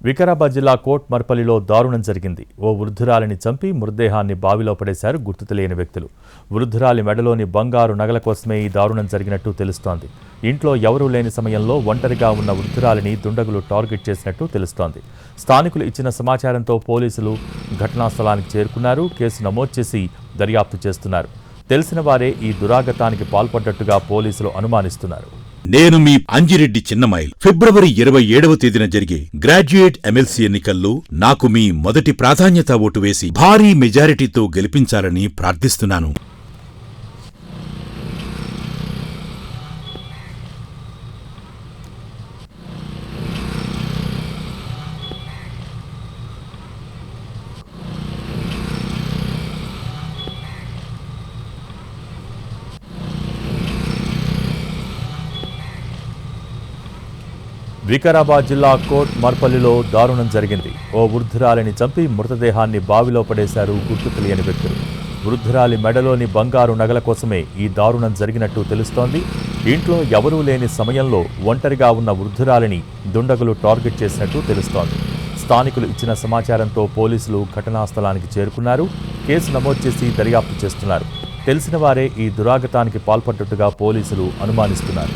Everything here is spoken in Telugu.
వికారాబాద్ జిల్లా కోట్ మర్పల్లిలో దారుణం జరిగింది. ఓ వృద్ధురాలిని చంపి మృతదేహాన్ని బావిలో పడేశారు గుర్తు తెలియని వ్యక్తులు. వృద్ధురాలి మెడలోని బంగారు నగల కోసమే ఈ దారుణం జరిగినట్టు తెలుస్తోంది. ఇంట్లో ఎవరూ లేని సమయంలో ఒంటరిగా ఉన్న వృద్ధురాలిని దుండగులు టార్గెట్ చేసినట్టు తెలుస్తోంది. స్థానికులు ఇచ్చిన సమాచారంతో పోలీసులు ఘటనా స్థలానికి చేరుకున్నారు. కేసు నమోదు చేసి దర్యాప్తు చేస్తున్నారు. తెలిసిన వారే ఈ దురాగతానికి పాల్పడ్డట్టుగా పోలీసులు అనుమానిస్తున్నారు. నేను మీ అంజిరెడ్డి చిన్నమైల్. ఫిబ్రవరి 27వ తేదీన జరిగే గ్రాడ్యుయేట్ ఎమ్మెల్సీ ఎన్నికల్లో నాకు మీ మొదటి ప్రాధాన్యత ఓటు వేసి భారీ మెజారిటీతో గెలిపించాలని ప్రార్థిస్తున్నాను. వికారాబాద్ జిల్లా కోట్ మర్పల్లిలో దారుణం జరిగింది. ఓ వృద్ధురాలిని చంపి మృతదేహాన్ని బావిలో పడేశారు గుర్తు తెలియని వ్యక్తులు. వృద్ధురాలి మెడలోని బంగారు నగల కోసమే ఈ దారుణం జరిగినట్టు తెలుస్తోంది. ఇంట్లో ఎవరూ లేని సమయంలో ఒంటరిగా ఉన్న వృద్ధురాలిని దుండగులు టార్గెట్ చేసినట్టు తెలుస్తోంది. స్థానికులు ఇచ్చిన సమాచారంతో పోలీసులు ఘటనా స్థలానికి చేరుకున్నారు. కేసు నమోదు చేసి దర్యాప్తు చేస్తున్నారు. తెలిసిన వారే ఈ దురాగతానికి పాల్పడ్డట్టుగా పోలీసులు అనుమానిస్తున్నారు.